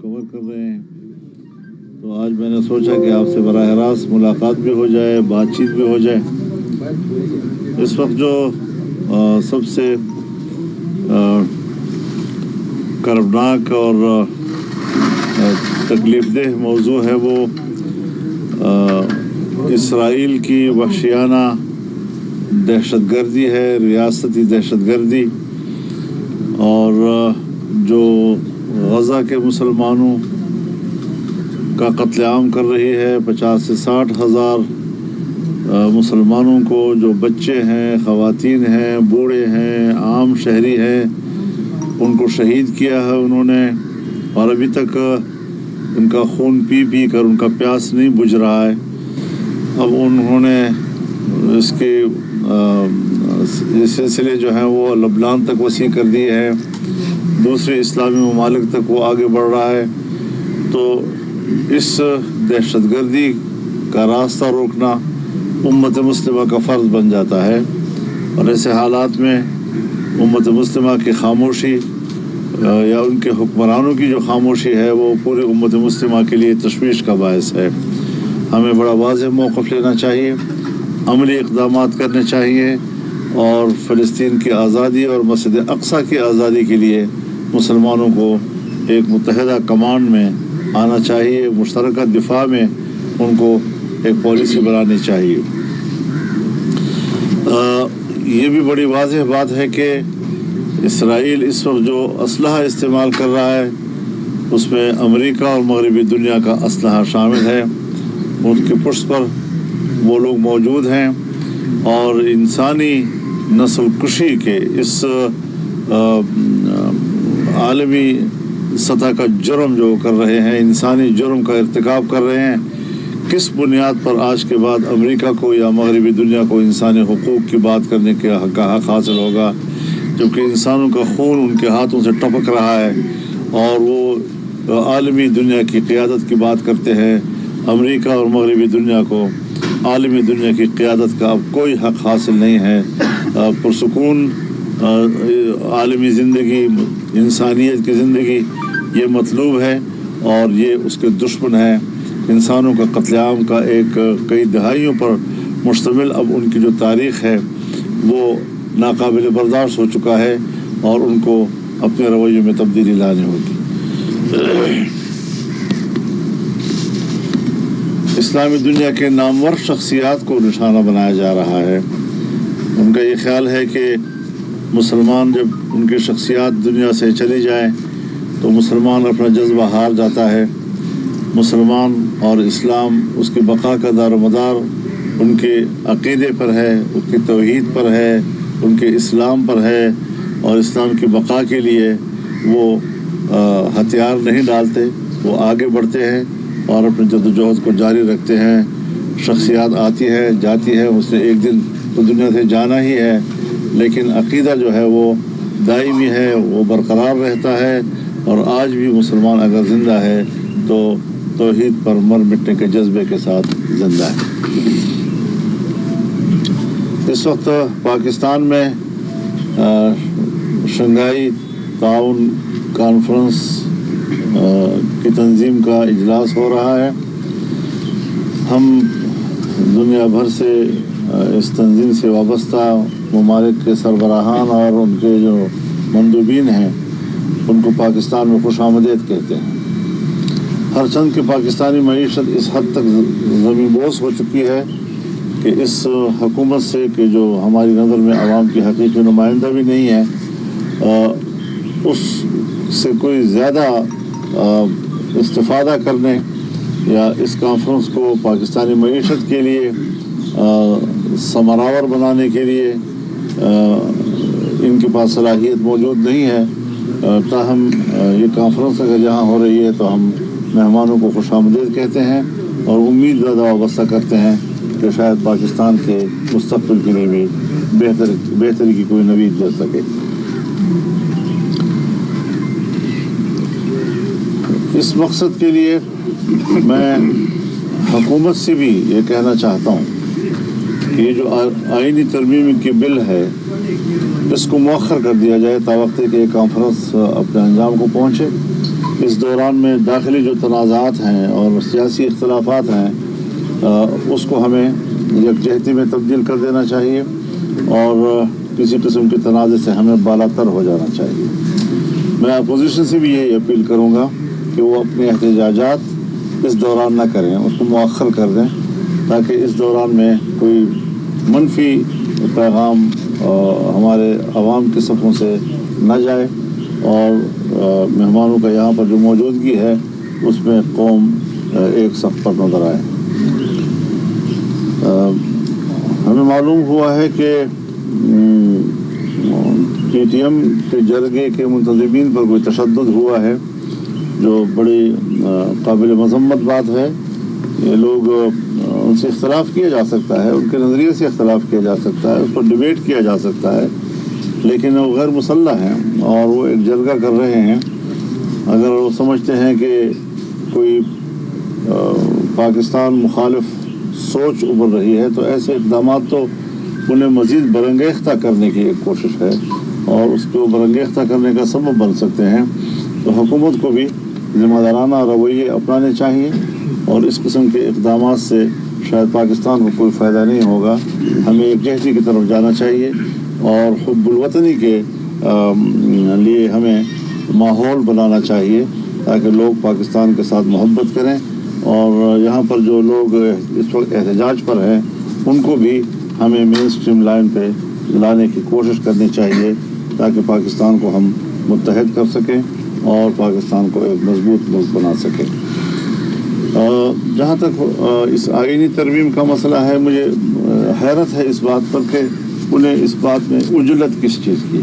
کور کر رہے ہیں، تو آج میں نے سوچا کہ آپ سے براہ راست ملاقات بھی ہو جائے، بات چیت بھی ہو جائے۔ اس وقت جو سب سے کربناک اور تکلیف دہ موضوع ہے وہ اسرائیل کی وحشیانہ دہشت گردی ہے، ریاستی دہشت گردی، اور جو غزہ کے مسلمانوں کا قتل عام کر رہی ہے۔ 50 سے 60 ہزار مسلمانوں کو، جو بچے ہیں، خواتین ہیں، بوڑھے ہیں، عام شہری ہیں، ان کو شہید کیا ہے انہوں نے، اور ابھی تک ان کا خون پی پی کر ان کا پیاس نہیں بجھ رہا ہے۔ اب انہوں نے اس کے سلسلے جو ہیں وہ لبنان تک وسیع کر دیے ہیں، دوسرے اسلامی ممالک تک وہ آگے بڑھ رہا ہے۔ تو اس دہشت گردی کا راستہ روکنا امت مسلمہ کا فرض بن جاتا ہے، اور ایسے حالات میں امت مسلمہ کی خاموشی یا ان کے حکمرانوں کی جو خاموشی ہے وہ پوری امت مسلمہ کے لیے تشویش کا باعث ہے۔ ہمیں بڑا واضح موقف لینا چاہیے، عملی اقدامات کرنے چاہیے، اور فلسطین کی آزادی اور مسجد اقصیٰ کی آزادی کے لیے مسلمانوں کو ایک متحدہ کمانڈ میں آنا چاہیے، مشترکہ دفاع میں ان کو ایک پالیسی بنانی چاہیے۔ یہ بھی بڑی واضح بات ہے کہ اسرائیل اس وقت جو اسلحہ استعمال کر رہا ہے اس میں امریکہ اور مغربی دنیا کا اسلحہ شامل ہے، ان کی پشت پر وہ لوگ موجود ہیں، اور انسانی نسل کشی کے اس عالمی سطح کا جرم جو کر رہے ہیں، انسانی جرم کا ارتکاب کر رہے ہیں، کس بنیاد پر آج کے بعد امریکہ کو یا مغربی دنیا کو انسانی حقوق کی بات کرنے کا حق حاصل ہوگا، جبکہ انسانوں کا خون ان کے ہاتھوں سے ٹپک رہا ہے، اور وہ عالمی دنیا کی قیادت کی بات کرتے ہیں۔ امریکہ اور مغربی دنیا کو عالمی دنیا کی قیادت کا اب کوئی حق حاصل نہیں ہے۔ پرسکون عالمی زندگی، انسانیت کی زندگی یہ مطلوب ہے، اور یہ اس کے دشمن ہیں۔ انسانوں کا قتل عام کا ایک کئی دہائیوں پر مشتمل اب ان کی جو تاریخ ہے وہ ناقابل برداشت ہو چکا ہے، اور ان کو اپنے رویے میں تبدیلی لانی ہوگی۔ اسلامی دنیا کے نامور شخصیات کو نشانہ بنایا جا رہا ہے۔ ان کا یہ خیال ہے کہ مسلمان جب ان کی شخصیات دنیا سے چلی جائیں تو مسلمان اپنا جذبہ ہار جاتا ہے۔ مسلمان اور اسلام اس کی بقا کا دار و مدار ان کے عقیدے پر ہے، ان کی توحید پر ہے، ان کے اسلام پر ہے، اور اسلام کی بقا کے لیے وہ ہتھیار نہیں ڈالتے، وہ آگے بڑھتے ہیں اور اپنے جدوجہد کو جاری رکھتے ہیں۔ شخصیات آتی ہے جاتی ہے، اس نے ایک دن تو دنیا سے جانا ہی ہے، لیکن عقیدہ جو ہے وہ دائمی ہے، وہ برقرار رہتا ہے، اور آج بھی مسلمان اگر زندہ ہے تو توحید پر مر مٹنے کے جذبے کے ساتھ زندہ ہے۔ اس وقت پاکستان میں شنگھائی تعاون کانفرنس کی تنظیم کا اجلاس ہو رہا ہے۔ ہم دنیا بھر سے اس تنظیم سے وابستہ ممالک کے سربراہان اور ان کے جو مندوبین ہیں ان کو پاکستان میں خوش آمدید کہتے ہیں۔ ہر چند کی پاکستانی معیشت اس حد تک زمین بوس ہو چکی ہے کہ اس حکومت سے، کہ جو ہماری نظر میں عوام کی حقیقی نمائندہ بھی نہیں ہے، اس سے کوئی زیادہ استفادہ کرنے یا اس کانفرنس کو پاکستانی معیشت کے لیے ثمرآور بنانے کے لیے ان کے پاس صلاحیت موجود نہیں ہے۔ تاہم یہ کانفرنس اگر جہاں ہو رہی ہے تو ہم مہمانوں کو خوش آمدید کہتے ہیں، اور امید زیادہ وابستہ کرتے ہیں کہ شاید پاکستان کے مستقبل کے لیے بھی بہتری کی کوئی نوید دے سکے۔ اس مقصد کے لیے میں حکومت سے بھی یہ کہنا چاہتا ہوں کہ یہ جو آئینی ترمیم کی بل ہے اس کو مؤخر کر دیا جائے تاوقت کہ یہ کانفرنس اپنے انجام کو پہنچے، اس دوران میں داخلی جو تنازعات ہیں اور سیاسی اختلافات ہیں اس کو ہمیں یکجہتی میں تبدیل کر دینا چاہیے اور کسی قسم کے تنازع سے ہمیں بالا تر ہو جانا چاہیے۔ میں اپوزیشن سے بھی یہی اپیل کروں گا کہ وہ اپنے احتجاجات اس دوران نہ کریں، اس کو مؤخر کر دیں تاکہ اس دوران میں کوئی منفی پیغام ہمارے عوام کے صفوں سے نہ جائے اور مہمانوں کا یہاں پر جو موجودگی ہے اس میں قوم ایک صف پر نظر آئے۔ ہمیں معلوم ہوا ہے کہ ٹی ٹی ایم کے جرگے کے منتظمین پر کوئی تشدد ہوا ہے، جو بڑی قابل مذمت بات ہے۔ یہ لوگ ان سے اختلاف کیا جا سکتا ہے، ان کے نظریے سے اختلاف کیا جا سکتا ہے، اس پر ڈیبیٹ کیا جا سکتا ہے، لیکن وہ غیر مسلح ہیں اور وہ ایک جرگہ کر رہے ہیں۔ اگر وہ سمجھتے ہیں کہ کوئی پاکستان مخالف سوچ ابھر رہی ہے تو ایسے اقدامات تو انہیں مزید برانگیختہ کرنے کی ایک کوشش ہے اور اس کو برانگیختہ کرنے کا سبب بن سکتے ہیں۔ تو حکومت کو بھی ذمہ دارانہ رویے اپنانے چاہیے اور اس قسم کے اقدامات سے شاید پاکستان کو کوئی فائدہ نہیں ہوگا۔ ہمیں یکجہتی کی طرف جانا چاہیے اور حب الوطنی کے لیے ہمیں ماحول بنانا چاہیے تاکہ لوگ پاکستان کے ساتھ محبت کریں اور یہاں پر جو لوگ اس وقت احتجاج پر ہیں ان کو بھی ہمیں مین اسٹریم لائن پہ لانے کی کوشش کرنی چاہیے تاکہ پاکستان کو ہم متحد کر سکیں اور پاکستان کو ایک مضبوط ملک بنا سکیں۔ جہاں تک اس آئینی ترمیم کا مسئلہ ہے، مجھے حیرت ہے اس بات پر کہ انہیں اس بات میں عجلت کس چیز کی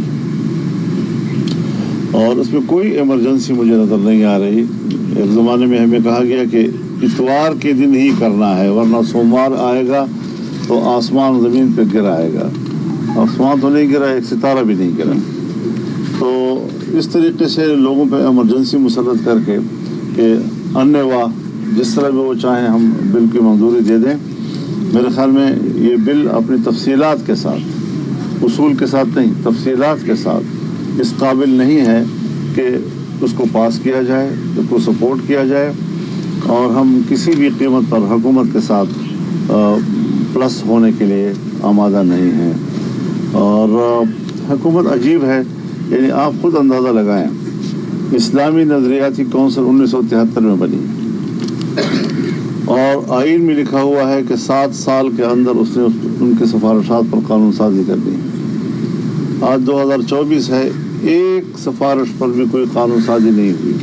اور اس میں کوئی ایمرجنسی مجھے نظر نہیں آ رہی۔ ایک زمانے میں ہمیں کہا گیا کہ اتوار کے دن ہی کرنا ہے ورنہ سوموار آئے گا تو آسمان زمین پہ گر آئے گا۔ آسمان تو نہیں گرا، ایک ستارہ بھی نہیں گرا۔ تو اس طریقے سے لوگوں پہ ایمرجنسی مسلط کر کے کہ انوا جس طرح بھی وہ چاہیں ہم بل کی منظوری دے دیں، میرے خیال میں یہ بل اپنی تفصیلات کے ساتھ، اصول کے ساتھ نہیں، تفصیلات کے ساتھ اس قابل نہیں ہے کہ اس کو پاس کیا جائے، اس کو سپورٹ کیا جائے اور ہم کسی بھی قیمت پر حکومت کے ساتھ پلس ہونے کے لیے آمادہ نہیں ہیں۔ اور حکومت عجیب ہے، یعنی آپ خود اندازہ لگائیں، اسلامی نظریاتی کونسل 1973 میں بنی اور آئین میں لکھا ہوا ہے کہ 7 سال کے اندر اس نے ان کے سفارشات پر قانون سازی کر دی۔ آج 2024 ہے، ایک سفارش پر بھی کوئی قانون سازی نہیں ہوئی۔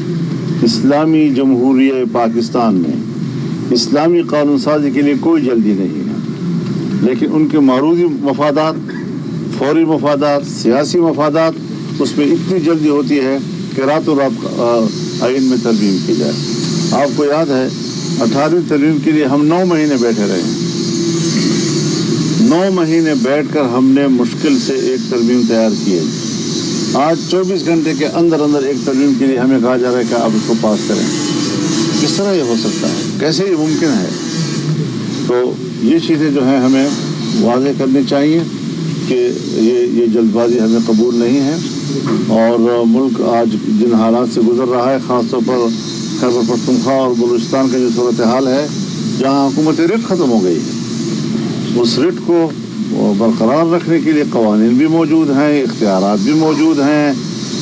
اسلامی جمہوریہ پاکستان میں اسلامی قانون سازی کے لیے کوئی جلدی نہیں ہے، لیکن ان کے معروضی مفادات، فوری مفادات، سیاسی مفادات، اس میں اتنی جلدی ہوتی ہے کہ راتوں رات آئین میں ترمیم کی جائے۔ آپ کو یاد ہے 18ویں ترمیم کے لیے ہم 9 مہینے بیٹھے رہے ہیں۔ 9 مہینے بیٹھ کر ہم نے مشکل سے ایک ترمیم تیار کی ہے۔ آج 24 گھنٹے کے اندر ایک ترمیم کے لیے ہمیں کہا جا رہا ہے کہ آپ اس کو پاس کریں۔ کس طرح یہ ہو سکتا ہے؟ کیسے یہ ممکن ہے؟ تو یہ چیزیں جو ہیں ہمیں واضح کرنی چاہیے کہ یہ جلد بازی ہمیں قبول نہیں ہے اور ملک آج جن حالات سے گزر رہا ہے، خاص طور پر خیبر پختونخوا اور بلوچستان کا جو صورتحال ہے جہاں حکومت رٹ ختم ہو گئی ہے، اس رٹ کو برقرار رکھنے کے لیے قوانین بھی موجود ہیں، اختیارات بھی موجود ہیں،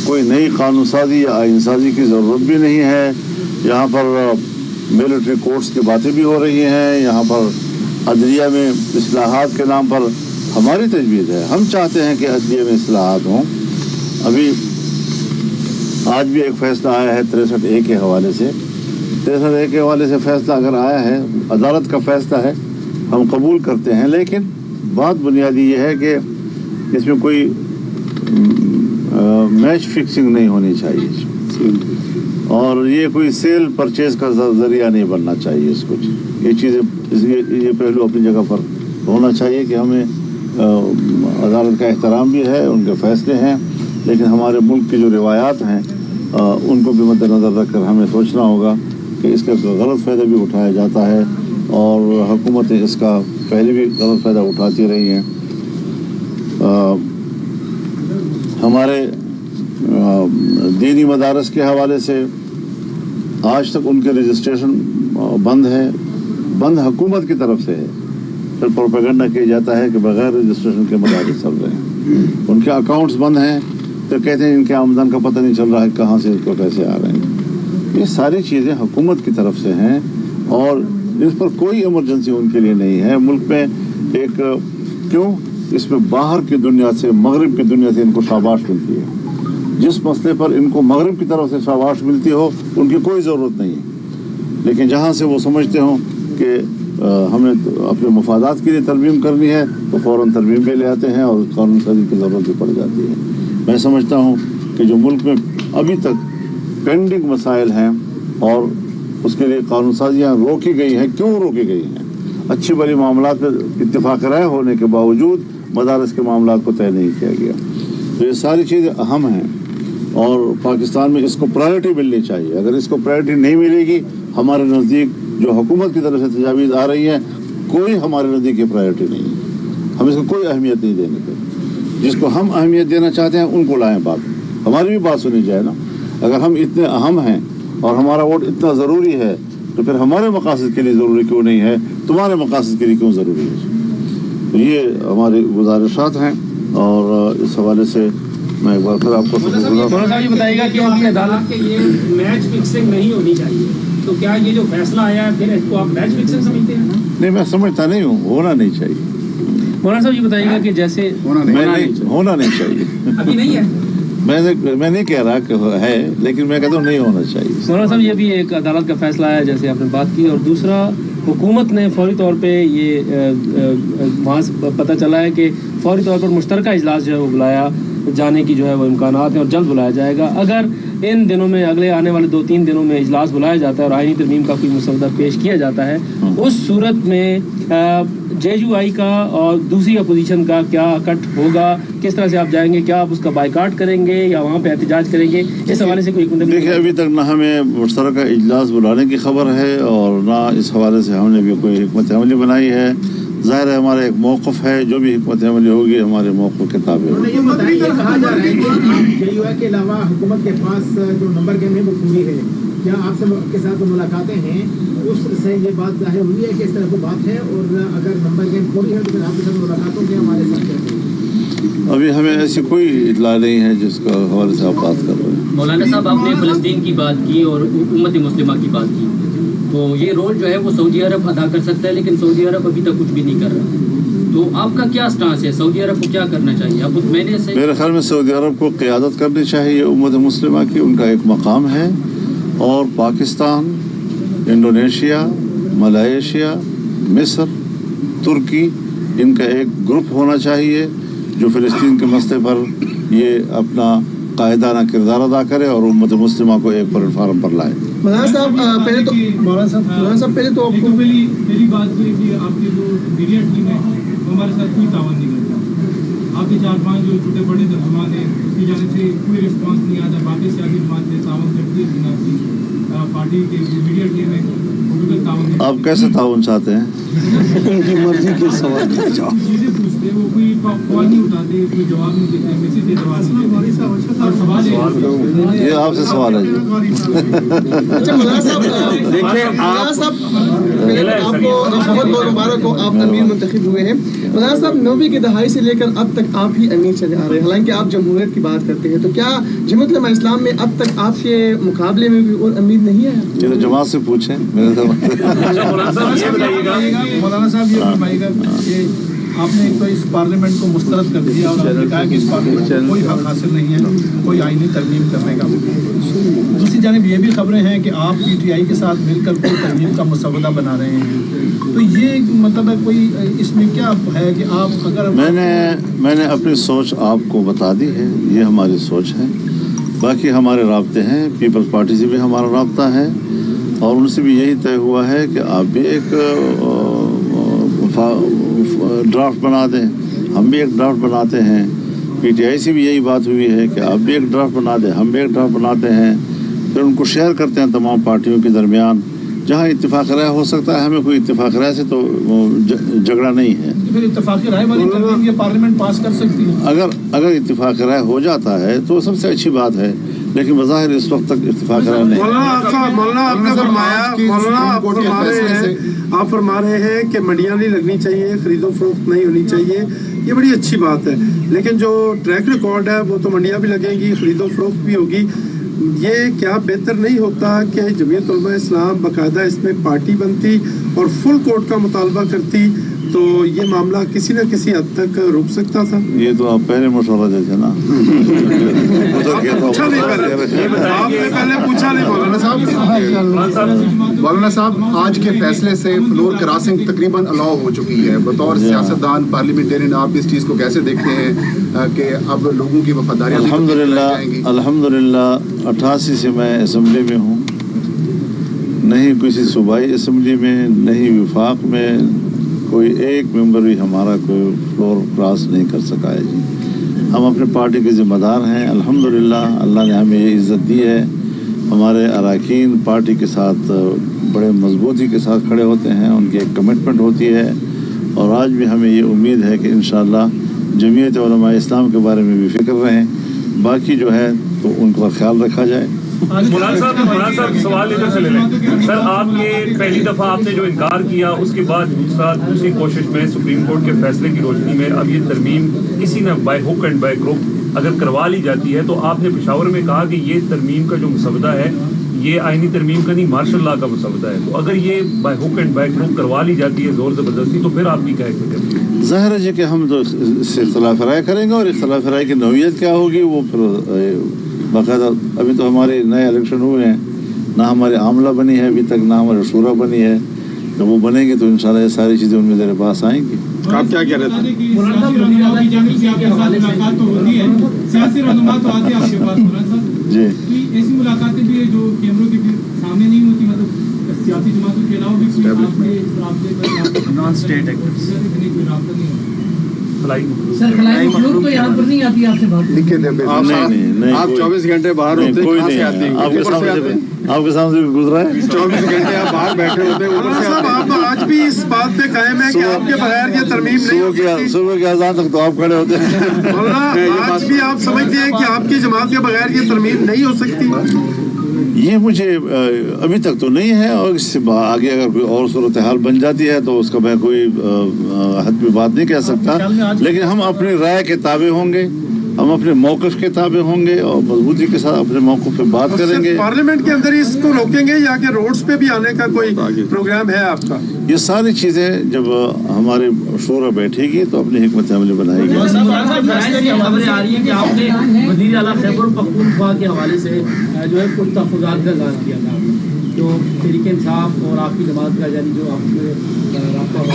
کوئی نئی قانون سازی یا آئین سازی کی ضرورت بھی نہیں ہے۔ یہاں پر ملٹری کورٹس کی باتیں بھی ہو رہی ہیں، یہاں پر عدلیہ میں اصلاحات کے نام پر ہماری تجویز ہے، ہم چاہتے ہیں کہ عدلیہ میں اصلاحات ہوں۔ ابھی آج بھی ایک فیصلہ آیا ہے 63A کے حوالے سے، 63A کے حوالے سے فیصلہ اگر آیا ہے، عدالت کا فیصلہ ہے، ہم قبول کرتے ہیں، لیکن بات بنیادی یہ ہے کہ اس میں کوئی میچ فکسنگ نہیں ہونی چاہیے اور یہ کوئی سیل پرچیز کا ذریعہ نہیں بننا چاہیے۔ اس کو یہ چیزیں یہ پہلو اپنی جگہ پر ہونا چاہیے کہ ہمیں عدالت کا احترام بھی ہے، ان کے فیصلے ہیں، لیکن ہمارے ملک کی جو روایات ہیں ان کو بھی مد نظر رکھ کر ہمیں سوچنا ہوگا کہ اس کا غلط فائدہ بھی اٹھایا جاتا ہے اور حکومتیں اس کا پہلے بھی غلط فائدہ اٹھاتی رہی ہیں۔ ہمارے دینی مدارس کے حوالے سے आज तक उनके रजिस्ट्रेशन बंद हुकूमत की तरफ से है। फिर प्रोपेगेंडा किया जाता है कि बगैर रजिस्ट्रेशन के मदारिस चल रहे हैं, उनके अकाउंट्स बंद हैं, तो कहते हैं इनके आमदन का पता नहीं चल रहा है कहाँ से इनको पैसे आ रहे हैं। ये सारी चीज़ें हुकूमत की तरफ से हैं और इस पर कोई इमरजेंसी उनके लिए नहीं है। मुल्क में एक क्यों इसमें बाहर की दुनिया से, मगरिब की दुनिया से इनको शाबाश मिलती है। जिस मसले पर इनको मगरिब की तरफ से शाबाश मिलती हो उनकी कोई ज़रूरत नहीं है, लेकिन जहाँ से वो समझते हों कि हमें तो अपने मफादात के लिए तरमीम करनी है तो फ़ौरन तरमीम पे ले आते हैं और कानून साजी की ज़रूरत भी पड़ जाती है। मैं समझता हूँ कि जो मुल्क में अभी तक पेंडिंग मसाइल हैं और उसके लिए कानून साजियाँ रोकी गई हैं, क्यों रोकी गई हैं? अच्छी भली मामलात पर इत्तेफाक राय होने के बावजूद मदारस के मामलात को तय नहीं किया गया। तो ये सारी चीज़ें अहम हैं और पाकिस्तान में इसको प्रायोरिटी मिलनी चाहिए। अगर इसको प्रायोरिटी नहीं मिलेगी, हमारे नज़दीक जो हुकूमत की तरफ से तजावीज़ आ रही हैं, कोई हमारे नज़दीक की प्रायोरिटी नहीं है। हम इसको कोई अहमियत नहीं देने के। जिसको हम अहमियत देना चाहते हैं उनको लाएं बात, हमारी भी बात सुनी जाए ना। अगर हम इतने अहम हैं और हमारा वोट इतना ज़रूरी है तो फिर हमारे मकासद के लिए ज़रूरी क्यों नहीं है, तुम्हारे मकासद के लिए क्यों ज़रूरी है? तो ये हमारी गुजारिशात हैं और इस हवाले से मैं एक बार फिर आपको ये बताइएगा कि अभी अदालत के ये मैच फिक्सिंग नहीं होनी चाहिए, तो क्या ये जो फैसला आया है फिर इसको आप मैच फिक्सिंग समझते हैं? नहीं, मैं समझता नहीं हूँ, होना नहीं चाहिए। मौलाना साहब ये बताइएगा कि जैसे होना नहीं चाहिए। अभी नहीं है, मैं नहीं कह रहा कि है, लेकिन मैं कहता हूँ नहीं होना चाहिए। मौलाना साहब ये भी एक अदालत का फैसला है जैसे आपने बात की, और दूसरा हुकूमत ने फौरी तौर पे ये वहाँ से पता चला है कि फौरी तौर पर मुश्तरका इजलास जो है वो बुलाया जाने की जो है वो इम्कानात है और जल्द बुलाया जाएगा। अगर इन दिनों में, अगले आने वाले 2-3 दिनों में इजलास बुलाया जाता है और आईनी तरमीम का कोई मसौदा पेश किया जाता है, उस सूरत में JUI का और दूसरी अपोजिशन का क्या कट होगा, किस तरह से आप जाएंगे? क्या आप उसका बाइकाट करेंगे या वहाँ पे एहतजाज करेंगे? इस हवाले से कोई देखिए, अभी तक ना हमें मुश्तरका इजलास बुलाने की खबर है और ना इस हवाले से हमने भी कोई हिकमत अमली बनाई है। ज़ाहिर है हमारा एक मौक़िफ़ है, जो भी हिकमत अमली होगी हमारे मौक़िफ़ के ताबे होगी। ये बताइए, कहा जा रहा है कि JUI के अलावा हुकूमत के पास जो नंबर गेम है वो पूरी है, क्या आपसे के साथ मुलाकातें हैं, उससे ये बात जाहिर हुई है कि इस तरह की बात है, और अगर नंबर गेम पूरी है तो फिर आपके साथ मुलाकातों के हमारे साथ क्या है? अभी हमें ऐसी कोई इतला नहीं है जिसका हवाले से आप बात कर रहे हैं। मौलाना साहब, आपने फ़लस्तीन की बात की और उम्मत मुस्लिमा की बात की, तो ये रोल जो है वो सऊदी अरब अदा कर सकता है, लेकिन सऊदी अरब अभी तक कुछ भी नहीं कर रहा। तो आपका क्या स्टांस है? सऊदी अरब को क्या करना चाहिए? आप मेरे ख्याल में सऊदी अरब को क़ियादत करनी चाहिए उम्मत मुस्लिमा की, उनका एक मकाम है। और पाकिस्तान, इंडोनेशिया, मलेशिया, मिस्र, तुर्की, इनका एक ग्रुप होना चाहिए जो फ़लस्तीन के मसले पर ये अपना कायदाना किरदार अदा करे और उम्मत मुस्लिमा को एक प्लेटफार्म पर लाए। मौलाना साहब पहले तो आपको पहली बात तो है कि आपकी जो मीडिया टीम है वो हमारे साथ कोई तावन नहीं करता। आपके 4-5 जो छोटे बड़े तर्जुमान हैं उसकी जाने से कोई रिस्पांस नहीं आता। बाकी सियासी जमात से तावन करती है, पार्टी के मीडिया टीम है आप कैसे ताउन चाहते हैं? उनकी मर्जी के सवाल चीज़ें पूछते हैं, वो कोई कॉल नहीं उठाते, कोई जवाब नहीं देते, मैसेज के जवाब नहीं देते। और सवाल ये आपसे सवाल है जी। अच्छा मौलाना साहब, देखिए आपको बहुत बहुत मुबारक हो, आप अमीर मुंतखब हुए हैं। मौलाना साहब, 90 की दहाई से लेकर अब तक आप ही अमीर चले आ रहे हैं, हालांकि आप जमहूरियत की बात करते हैं, तो क्या जमात इस्लाम में अब तक आपके मुकाबले में भी और अमीर नहीं है? चलो जमात से पूछें। मेरे मौलाना साहब ये फरमाइएगा कि आपने एक तो इस पार्लियामेंट को मुस्तरद कर दिया और आपने कहा कि इस पार्लियामेंट को कोई हक हासिल नहीं है कोई आईनी तरमीम करने का। दूसरी जानिब ये भी खबरें हैं कि आप PTI के साथ मिलकर कोई तरमीम का मसवदा बना रहे हैं, तो ये मतलब है कोई इसमें क्या है कि आप अगर मैंने अपनी सोच आपको बता दी है, ये हमारी सोच है। बाकी हमारे राब्ते हैं, पीपल्स पार्टी से भी हमारा राब्ता है और उनसे भी यही तय हुआ है कि आप भी एक ड्राफ्ट बना दें, हम भी एक ड्राफ्ट बनाते हैं। PTI से भी यही बात हुई है कि आप भी एक ड्राफ्ट बना दें, हम भी एक ड्राफ्ट बनाते हैं, फिर उनको शेयर करते हैं तमाम पार्टियों के दरमियान। जहाँ इत्तेफाक राय हो सकता है, हमें कोई इत्तेफाक राय से तो झगड़ा नहीं है। फिर इत्तेफाक राय वाली तरमीम ये पार्लियामेंट पास कर सकती है। अगर इत्तेफाक राय हो जाता है तो सबसे अच्छी बात है, लेकिन बज़ाहिर इस वक्त तक इत्तेफाक करार नहीं। मौलाना आप फरमा रहे हैं कि मंडियाँ नहीं लगनी चाहिए, खरीदो फरोख्त नहीं होनी चाहिए, ये बड़ी अच्छी बात है, लेकिन जो ट्रैक रिकॉर्ड है वो तो मंडियाँ भी लगेंगी, खरीदो फरोख्त भी होगी। ये क्या बेहतर नहीं होता कि जमीयत उलमा इस्लाम बाकायदा इसमें पार्टी बनती और फुल कोर्ट का मुतालबा करती, तो ये मामला किसी न किसी हद तक रुक सकता था? ये तो आप पहले मशवरा देते ना। पूछा नहीं पहले, आपने पहले पूछा नहीं। मौलाना साहब, आज के फैसले से फ्लोर क्रॉसिंग तकरीबन अलाउ हो चुकी है। बतौर सियासतदान, पार्लियामेंटेरियन, आप इस चीज़ को कैसे देखते हैं कि अब लोगों की वफादारी? अल्हम्दुलिल्लाह 88 से मैं असम्बली में हूँ, नहीं किसी सूबाई असम्बली में, नहीं विफाक में कोई एक मेंबर भी हमारा कोई फ्लोर क्रॉस नहीं कर सका है जी। हम अपने पार्टी के ज़िम्मेदार हैं। अल्हम्दुलिल्लाह अल्लाह ने हमें ये इज़्ज़त दी है। हमारे अरकान पार्टी के साथ बड़े मजबूती के साथ खड़े होते हैं, उनकी एक कमिटमेंट होती है, और आज भी हमें ये उम्मीद है कि इंशाअल्लाह जमीयत उलमा इस्लाम के बारे में भी फिक्र रहें, बाकी जो है तो उनका ख्याल रखा जाए। मौलाना साहब सवाल लेकर चले लें सर। आपने पहली दफ़ा आपने जो इनकार किया, उसके बाद दूसरी कोशिश में सुप्रीम कोर्ट के फैसले की रोशनी में अब ये तरमीम किसी न by hook and by crook अगर करवा ली जाती है, तो आपने पेशावर में कहा कि ये तरमीम का जो मसवदा है ये आइनी तरमीम का नहीं, मार्शल लॉ का मसवदा है। तो अगर ये by hook and by crook करवा ली जाती है जोर ज़बरदस्ती, तो फिर आपकी क्या है? ज़ाहिर है कि हम तो इससे इख्तलाफ राय करेंगे, और इख्तलाफ राय की नौइयत क्या होगी वो फिर बाकायदा। अभी तो हमारे नए इलेक्शन हुए हैं, ना हमारी आमला बनी है अभी तक, ना हमारी शूरा बनी है। जब वो बनेंगे तो इंशाल्लाह ये सारी चीज़ें उनमें मेरे पास आएंगी। आप क्या कह रहे थे? जी, ऐसी मुलाकातें भी है जो कैमरों के सामने नहीं होती, मतलब सियासी जमातों के अलावा भी नॉन स्टेट एक्टर्स सर खलाई मखलूक तो यहाँ पर नहीं आती आपसे बात? नहीं, आप 24 घंटे बाहर होते हैं, कहाँ से आते हैं? आपके सामने भी गुजरा है। 24 घंटे आप बाहर बैठे होते हैं। आप आज भी इस बात पे कायम है कि आपके बगैर ये तरमीम नहीं हो सकती? सुबह के अज़ान तक तो आप खड़े होते हैं। आज भी आप समझते हैं कि आपकी जमात के बगैर ये तरमीम नहीं हो सकती? ये मुझे अभी तक तो नहीं है, और इससे आगे अगर कोई और सूरत हाल बन जाती है तो उसका मैं कोई हद में बात नहीं कह सकता, लेकिन हम अपनी राय के ताबे होंगे, हम अपने मौक़िफ़ के ताबे होंगे और मजबूती के साथ अपने मौक़िफ़ पे बात करेंगे। पार्लियामेंट के अंदर इसको रोकेंगे या कि रोड्स पे भी आने का कोई प्रोग्राम है आपका? ये सारी चीज़ें जब हमारे शूरा बैठेगी तो अपनी हिकमत अमली बनाएगी। खबरें आ रही हैं कि आपने वज़ीर आला खैबर पख्तूनख्वा के हवाले से जो है कुछ तहफ़्फ़ुज़ात का ऐलान किया था, जो तहरीक इंसाफ और आपकी जमात का यानी जो आपने राब्ता हुआ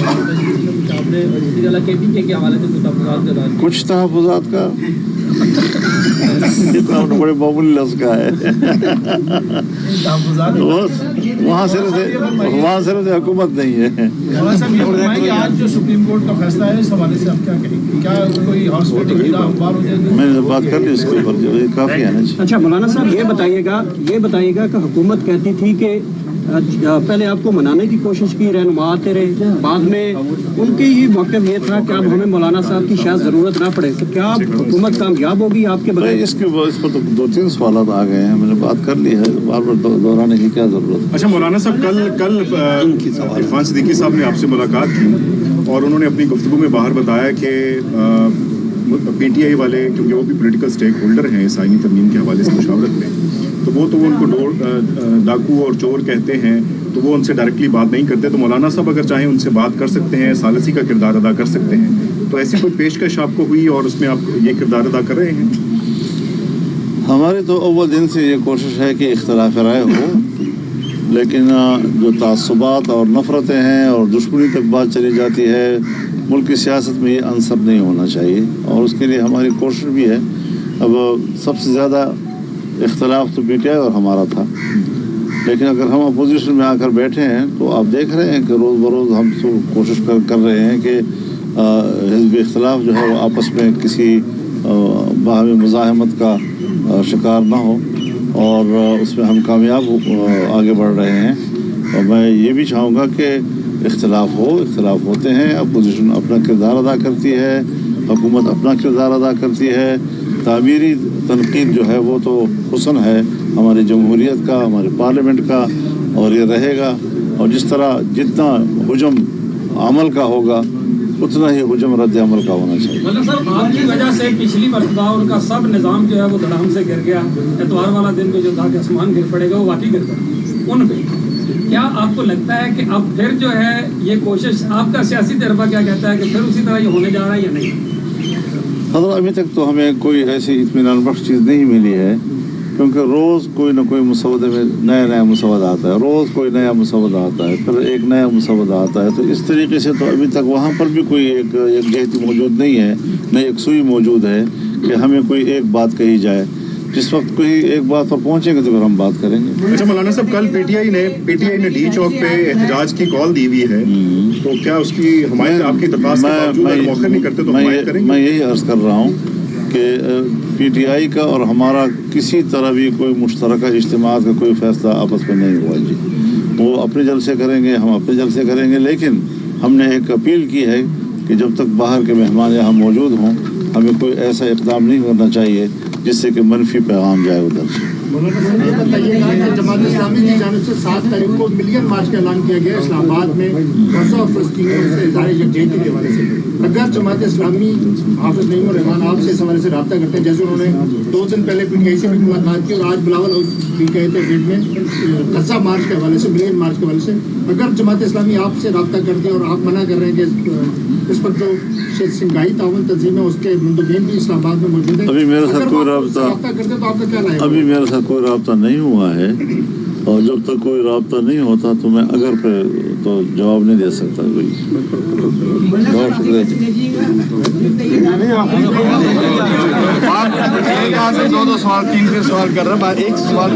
आपने वज़ीर आला KPK के हवाले से कुछ तहफ़्फ़ुज़ात का ऐलान, कुछ तहफ़्फ़ुज़ात का इतना बड़े मामूली लफ्ज़ का है। वहाँ सिर्फ हुकूमत नहीं है। आज जो सुप्रीम कोर्ट का फैसला है इस हवाले से आप क्या कहेंगे? क्या कोई हाउस में अखबार हो जाएगा? मैंने बात कर ली इसके ऊपर, काफ़ी है ना। अच्छा मौलाना साहब ये बताइएगा कि हुकूमत कहती थी कि पहले आपको मनाने की कोशिश की, रहनुमा आते रहे, बाद में उनकी ही मौक़िफ़ ये था कि अब हमें मौलाना साहब की शायद ज़रूरत ना पड़े, तो क्या हुकूमत कामयाब होगी आपके बगैर? इस पर तो 2-3 सवाल आ गए हैं, मैंने बात कर ली है, बार बार दोहराने की क्या ज़रूरत है? अच्छा मौलाना साहब, कल इरफान सिद्दीकी साहब ने आपसे मुलाकात की और उन्होंने अपनी गुफ्तगू में बाहर बताया कि PTI वाले, क्योंकि वो भी पॉलिटिकल स्टेक होल्डर हैं इस आईनी तरमीम के हवाले से मुशावरत में, तो वो उनको डाकू और चोर कहते हैं, तो वो उनसे डायरेक्टली बात नहीं करते। तो मौलाना साहब अगर चाहें उनसे बात कर सकते हैं, सालसी का किरदार अदा कर सकते हैं। तो ऐसी कोई पेशकश आपको हुई और उसमें आप ये किरदार अदा कर रहे हैं? हमारी तो अव्वल दिन से ये कोशिश है कि इख्तलाफ राय हो, लेकिन जो तासुबात और नफ़रतें हैं और दुश्मनी तक बात चली जाती है, मुल्क की सियासत में ये अनसर नहीं होना चाहिए, और उसके लिए हमारी कोशिश भी है। अब सबसे ज़्यादा इख्तलाफ तो PTI और हमारा था, लेकिन अगर हम अपोजिशन में आकर बैठे हैं तो आप देख रहे हैं कि रोज़ बरोज़ हम सब कोशिश कर रहे हैं कि हिज़्ब इख्तलाफ जो है वो आपस में किसी बाहमी मुज़ाहमत का शिकार ना हो, और उसमें हम कामयाब आगे बढ़ रहे हैं। और मैं ये भी चाहूँगा कि इख्तलाफ होते हैं, अपोजिशन अपना किरदार अदा करती है, हुकूमत अपना किरदार अदा करती है, तामीरी तनकीद जो है वो तो हुस्न है हमारी जमहूरियत का, हमारे पार्लियामेंट का, और ये रहेगा। और जिस तरह जितना हुजम अमल का होगा उतना ही हुजम रद्द अमल का होना चाहिए। मतलब सर आपकी वजह से पिछली मरतबा उनका सब निज़ाम जो है वो धड़ाम से गिर गया। एतवार वाला दिन को जो था कि आसमान गिर पड़ेगा, वो वाकई गिर पड़ा उन पे। क्या आपको लगता है कि अब फिर जो है ये कोशिश, आपका सियासी तजर्बा क्या कहता है कि फिर उसी तरह ये होने जा रहा है या नहीं? हज़रत अभी तक तो हमें कोई ऐसी इत्मीनान बख्श चीज़ नहीं मिली है, क्योंकि रोज़ कोई ना कोई मुसवदे में नया मुसवदा आता है, रोज़ कोई नया मुसवदा आता है, फिर एक नया मुसवदा आता है। तो इस तरीके से तो अभी तक वहाँ पर भी कोई एक जहती मौजूद नहीं है, न एक सुई मौजूद है कि हमें कोई एक बात कही जाए। जिस वक्त कोई एक बात पर पहुँचेंगे तो फिर हम बात करेंगे। अच्छा मौलाना साहब, कल पीटीआई ने डी चौक पे एहतजाज की कॉल दी हुई है, तो क्या उसकी हमायत आपकी दरख्वास्त के बावजूद अगर मौखर नहीं करते तो हमायत करेंगे? मैं यही अर्ज़ कर रहा हूँ कि पीटीआई का और हमारा किसी तरह भी कोई मुश्तरका इज्तिमा का कोई फैसला आपस में नहीं हुआ जी। वो अपने जलसे करेंगे, हम अपने जलसे करेंगे, लेकिन हमने एक अपील की है कि जब तक बाहर के मेहमान यहाँ मौजूद हों हमें कोई ऐसा इक़दाम नहीं करना चाहिए जिससे कि मनफी पैगाम जाए उधर से। ये बताइएगा कि जमात इस्लामी की जानिब से 7 तारीख को मिलियन मार्च का ऐलान किया गया इस्लामाबाद में गज़ा और फ़लस्तीनियों से इज़हार यकजहती के हवाले से। अगर जमात इस्लामी हाफ़िज़ नईम और रहमान आप से इस हवाले से रब्ता करते हैं, जैसे उन्होंने 2 दिन पहले पीटीआई से भी मुलाकात की और आज बिलावल भी कहे थे गेट में गज़ा मार्च के हवाले से, मिलियन मार्च के हवाले से, अगर जमात इस्लामी आपसे रब्ता करती है और आप मना कर रहे हैं कि इस पर जो सिंगाई ताउन तंजीम है उसके मुंतज़िम भी इस्लामाबाद में मौजूद है, अभी मेरे साथ कोई रब्ता करते तो आपका क्या राय? अभी मेरे साथ कोई रब्ता नहीं हुआ है, और जब तक कोई रब्ता नहीं होता तो मैं अगर पे तो जवाब नहीं दे सकता कोई। बहुत शुक्रिया। दो सवाल 3 सवाल कर रहा है, एक सवाल